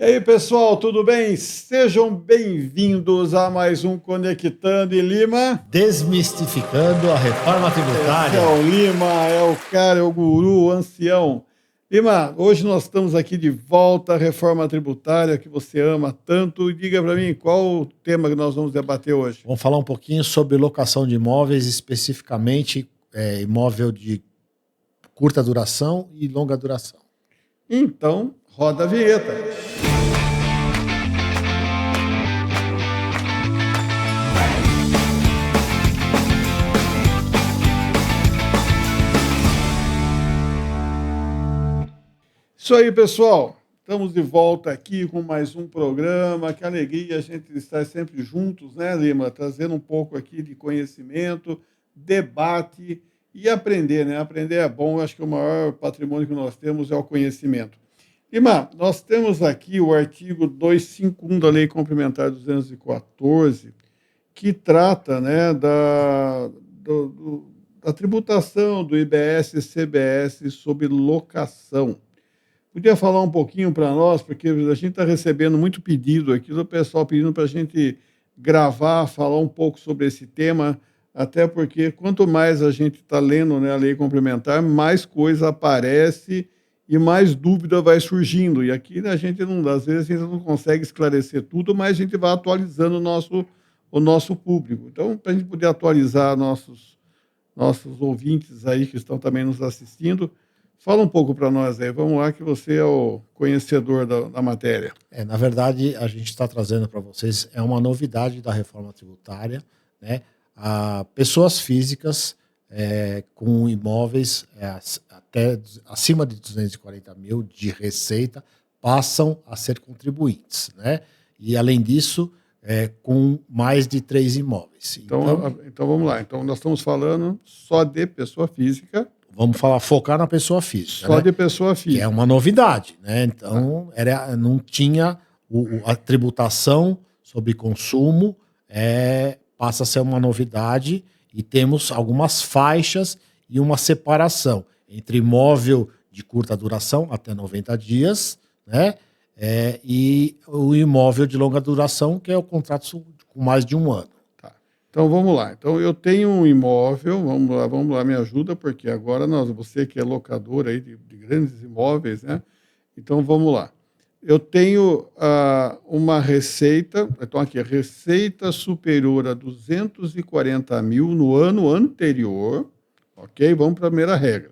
E aí, pessoal, tudo bem? Sejam bem-vindos a mais um Conectando e Lima. Desmistificando a reforma tributária. Esse é o Lima, é o cara, é o guru, o ancião. Lima, hoje nós estamos aqui de volta à reforma tributária que você ama tanto. E diga para mim, qual o tema que nós vamos debater hoje? Vamos falar um pouquinho sobre locação de imóveis, especificamente imóvel de curta duração e longa duração. Então, roda a vinheta. Isso aí, pessoal. Estamos de volta aqui com mais um programa. Que alegria a gente estar sempre juntos, né, Lima? Trazendo um pouco aqui de conhecimento, debate e aprender, né? Aprender é bom. Eu acho que o maior patrimônio que nós temos é o conhecimento. Lima, nós temos aqui o artigo 251 da Lei Complementar 214, que trata, né, da tributação do IBS e CBS sobre locação. Podia falar um pouquinho para nós, porque a gente está recebendo muito pedido aqui do pessoal pedindo para a gente gravar, falar um pouco sobre esse tema, até porque quanto mais a gente está lendo, né, a lei complementar, mais coisa aparece e mais dúvida vai surgindo. E aqui a gente não, às vezes a gente não consegue esclarecer tudo, mas a gente vai atualizando o nosso público. Então, para a gente poder atualizar nossos ouvintes aí que estão também nos assistindo, fala um pouco para nós aí, vamos lá, que você é o conhecedor da matéria. Na verdade, a gente está trazendo para vocês, é uma novidade da reforma tributária, né? Pessoas físicas com imóveis até acima de 240 mil de receita passam a ser contribuintes, né? E, além disso, com mais de 3 imóveis. Então, vamos lá. Então, nós estamos falando só de pessoa física. Vamos focar na pessoa física. Só, né? De pessoa física. Que é uma novidade, né? Então, não tinha a tributação sobre consumo, passa a ser uma novidade e temos algumas faixas e uma separação entre imóvel de curta duração, até 90 dias, né? E o imóvel de longa duração, que é o contrato com mais de um ano. Então, vamos lá. Então, eu tenho um imóvel, vamos lá, me ajuda, porque agora você que é locador aí de grandes imóveis, né? Então, vamos lá. Eu tenho uma receita, então aqui, receita superior a 240 mil no ano anterior, ok? Vamos para a primeira regra.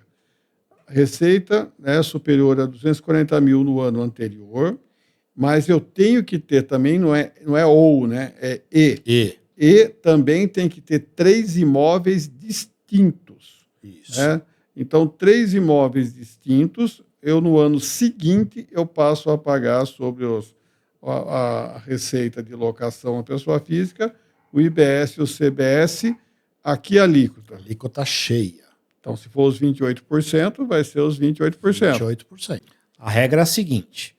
Receita, né, superior a 240 mil no ano anterior, mas eu tenho que ter também, não é ou, né? É e. E também tem que ter 3 imóveis distintos. Isso. Né? Então, 3 imóveis distintos, no ano seguinte, eu passo a pagar sobre a receita de locação à pessoa física, o IBS e o CBS, aqui a alíquota. A alíquota cheia. Então, se for os 28%, vai ser os 28%. 28%. A regra é a seguinte,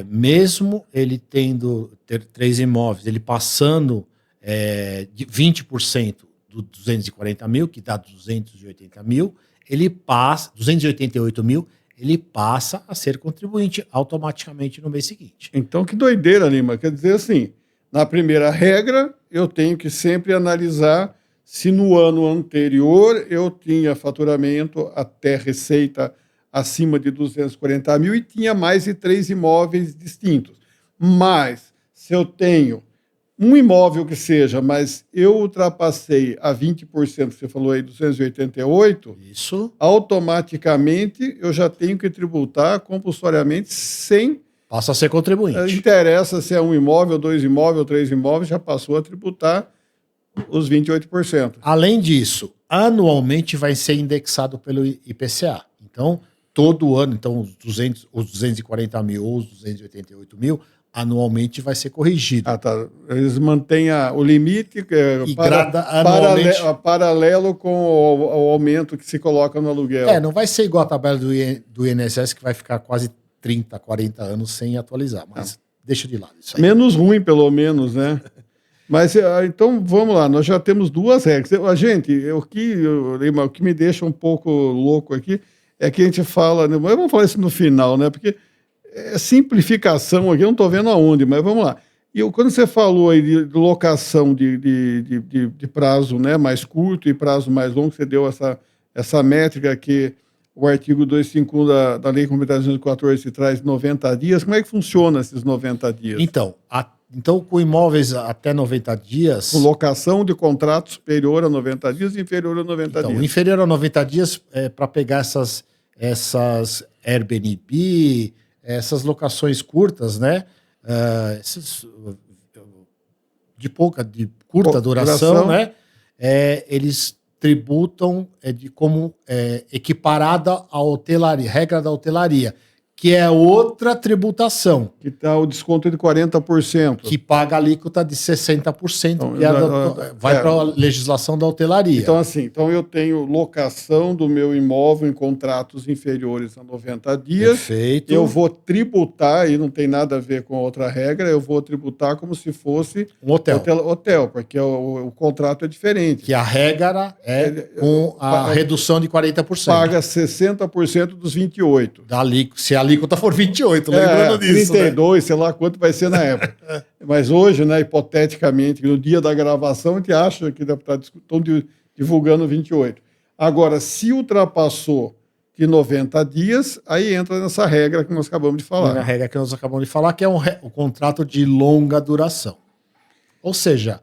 mesmo ele ter 3 imóveis, ele passando de 20% do 240 mil, que dá 280 mil, 288 mil, ele passa a ser contribuinte automaticamente no mês seguinte. Então, que doideira, Lima. Quer dizer assim, na primeira regra, eu tenho que sempre analisar se no ano anterior eu tinha faturamento até receita acima de 240 mil e tinha mais de 3 imóveis distintos. Mas, se eu tenho um imóvel que seja, mas eu ultrapassei a 20%, que você falou aí, 288, isso, automaticamente eu já tenho que tributar compulsoriamente sem... Passa a ser contribuinte. Não interessa se é um imóvel, 2 imóveis, 3 imóveis, já passou a tributar os 28%. Além disso, anualmente vai ser indexado pelo IPCA. Então, todo ano, os 240 mil ou os 288 mil, anualmente vai ser corrigido. Tá. Eles mantêm o limite paralelo com o aumento que se coloca no aluguel. Não vai ser igual a tabela do INSS, que vai ficar quase 30, 40 anos sem atualizar, mas deixa de lado isso aí. Menos ruim, pelo menos, né? Mas, então, vamos lá, nós já temos 2 regras. Gente, o que me deixa um pouco louco aqui é que a gente fala, vamos falar isso no final, né? Porque simplificação aqui, eu não estou vendo aonde, mas vamos lá. Quando você falou aí de locação de prazo, né, mais curto e prazo mais longo, você deu essa métrica que o artigo 251 da Lei Complementar 214 traz 90 dias. Como é que funciona esses 90 dias? Então, com imóveis até 90 dias... Com locação de contrato superior a 90 dias e inferior a 90 dias. Inferior a 90 dias, para pegar essas Airbnb, essas locações curtas, né? De curta duração, né? Eles tributam como equiparada à hotelaria, regra da hotelaria, que é outra tributação. Que está o desconto de 40%. Que paga a alíquota de 60%, então, que vai para a legislação da hotelaria. Então, assim, eu tenho locação do meu imóvel em contratos inferiores a 90 dias. Perfeito. Eu vou tributar, e não tem nada a ver com a outra regra, eu vou tributar como se fosse um hotel, porque o contrato é diferente. Que a regra com a redução de 40%. Paga 60% dos 28%. Se a alíquota for 28%, lembrando disso. 32%, né? Sei lá quanto vai ser na época. Mas hoje, né, hipoteticamente, no dia da gravação, a gente acha que estão divulgando 28%. Agora, se ultrapassou de 90 dias, aí entra nessa regra que nós acabamos de falar. Na regra que nós acabamos de falar, que é o contrato de longa duração. Ou seja,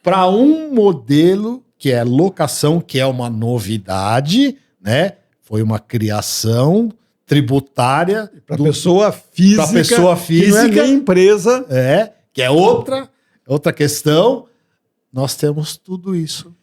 para um modelo que é locação, que é uma novidade, né? Foi uma criação tributária para pessoa física, que não é nem empresa, que é outra questão. Nós temos tudo isso.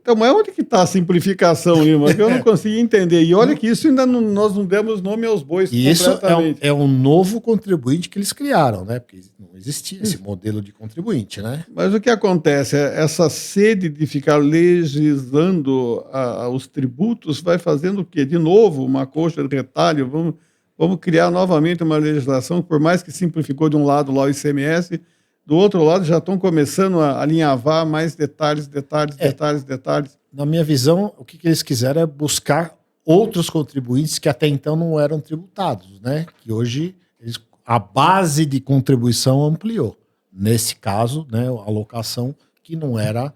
Então, mas onde que está a simplificação, Lima? Que eu não consegui entender. E olha que isso ainda nós não demos nome aos bois completamente. Isso é um novo contribuinte que eles criaram, né? Porque não existia esse modelo de contribuinte, né? Mas o que acontece? Essa sede de ficar legislando os tributos vai fazendo o quê? De novo, uma coxa de retalho. Vamos criar novamente uma legislação, por mais que simplificou de um lado lá o ICMS, do outro lado, já estão começando a alinhavar mais detalhes. Na minha visão, o que eles quiseram é buscar outros contribuintes que até então não eram tributados, né? Que hoje a base de contribuição ampliou. Nesse caso, né, a locação que não era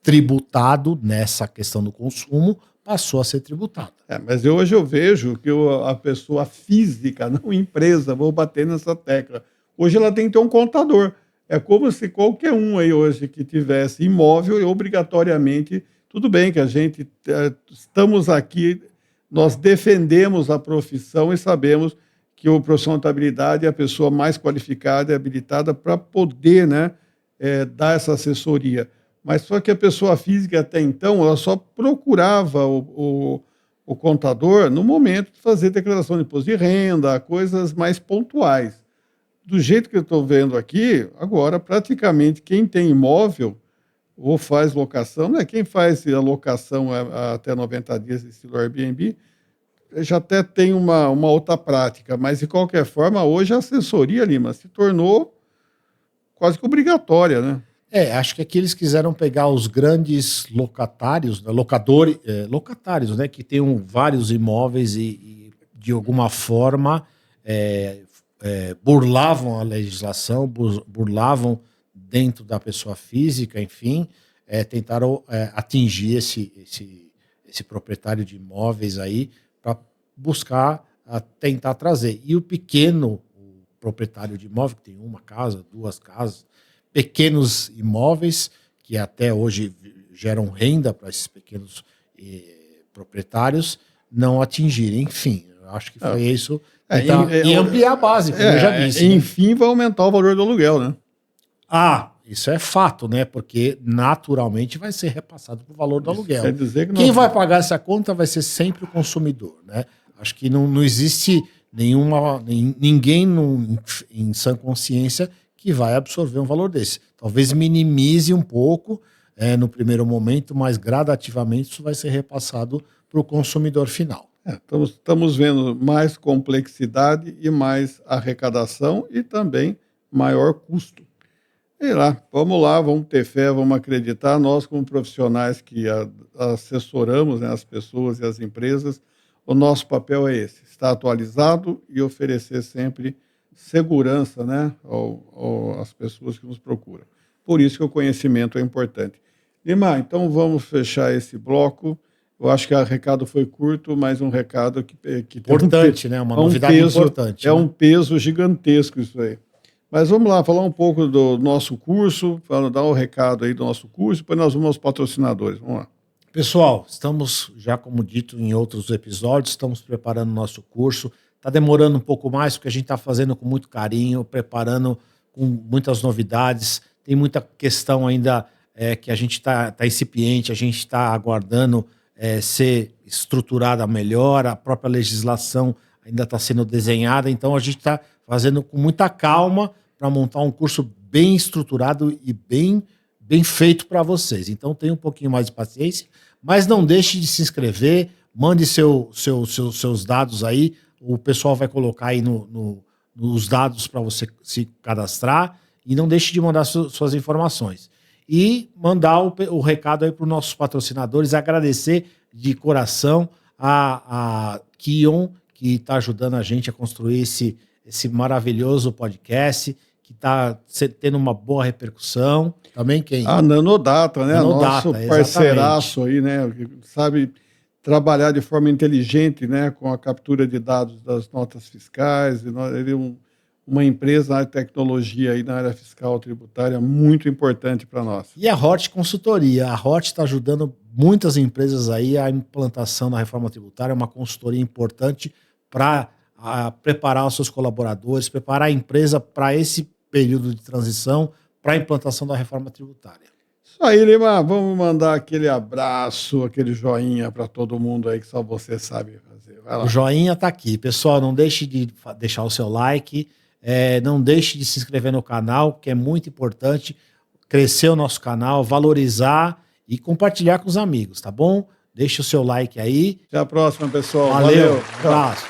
tributado nessa questão do consumo passou a ser tributada. Mas hoje eu vejo que a pessoa física, não empresa, vou bater nessa tecla, hoje ela tem que ter um contador. É como se qualquer um aí hoje que tivesse imóvel, obrigatoriamente, tudo bem que a gente estamos aqui, nós defendemos a profissão e sabemos que o profissional de contabilidade é a pessoa mais qualificada e habilitada para poder, né, dar essa assessoria. Mas só que a pessoa física até então, ela só procurava o contador no momento de fazer declaração de imposto de renda, coisas mais pontuais. Do jeito que eu estou vendo aqui, agora, praticamente, quem tem imóvel ou faz locação, né? Quem faz a locação até 90 dias, estilo Airbnb, já até tem uma outra prática, mas, de qualquer forma, hoje a assessoria, Lima, se tornou quase que obrigatória, né? Acho que aqui eles quiseram pegar os grandes locatários, né? Locatários, né? Que tenham vários imóveis e de alguma forma... burlavam a legislação, burlavam dentro da pessoa física, enfim, tentaram atingir esse proprietário de imóveis aí para buscar tentar trazer. E o proprietário de imóvel, que tem uma casa, duas casas, pequenos imóveis que até hoje geram renda para esses pequenos proprietários, não atingirem. Enfim, eu acho que foi isso... e ampliar a base, como eu já disse. Enfim, vai aumentar o valor do aluguel, né? Isso é fato, né? Porque naturalmente vai ser repassado para o valor do aluguel. Quer dizer que quem vai pagar essa conta vai ser sempre o consumidor, né? Acho que não existe ninguém em sã consciência que vai absorver um valor desse. Talvez minimize um pouco no primeiro momento, mas gradativamente isso vai ser repassado para o consumidor final. Estamos vendo mais complexidade e mais arrecadação e também maior custo. E vamos lá, vamos ter fé, vamos acreditar. Nós, como profissionais que assessoramos, né, as pessoas e as empresas, o nosso papel é esse, estar atualizado e oferecer sempre segurança, né, às pessoas que nos procuram. Por isso que o conhecimento é importante. Lima, então vamos fechar esse bloco. Eu acho que o recado foi curto, mas um recado que importante, né? Uma novidade importante. É um peso gigantesco isso aí. Mas vamos lá, falar um pouco do nosso curso, dar um recado aí do nosso curso, depois nós vamos aos patrocinadores. Vamos lá. Pessoal, estamos, já como dito em outros episódios, estamos preparando o nosso curso. Está demorando um pouco mais, porque a gente está fazendo com muito carinho, preparando com muitas novidades. Tem muita questão ainda que a gente está incipiente, a gente está aguardando ser estruturada melhor, a própria legislação ainda está sendo desenhada, então a gente está fazendo com muita calma para montar um curso bem estruturado e bem feito para vocês. Então tenha um pouquinho mais de paciência, mas não deixe de se inscrever, mande seus dados aí, o pessoal vai colocar aí nos dados para você se cadastrar, e não deixe de mandar suas informações. E mandar o recado aí para os nossos patrocinadores, agradecer de coração a Kion, que está ajudando a gente a construir esse maravilhoso podcast, que está tendo uma boa repercussão. Também quem? A Nanodata, né? Nanodata, nosso parceiraço aí, né? Que sabe trabalhar de forma inteligente, né? Com a captura de dados das notas fiscais. Ele é uma empresa na tecnologia aí na área fiscal tributária muito importante para nós. E a Hort Consultoria. A Hort está ajudando muitas empresas aí a implantação da reforma tributária, é uma consultoria importante para preparar os seus colaboradores, preparar a empresa para esse período de transição, para a implantação da reforma tributária. Isso aí, Lima. Vamos mandar aquele abraço, aquele joinha para todo mundo aí que só você sabe fazer. Vai lá. O joinha está aqui. Pessoal, não deixe de deixar o seu like, não deixe de se inscrever no canal, que é muito importante crescer o nosso canal, valorizar e compartilhar com os amigos, tá bom? Deixe o seu like aí. Até a próxima, pessoal. Valeu. Valeu. Abraço.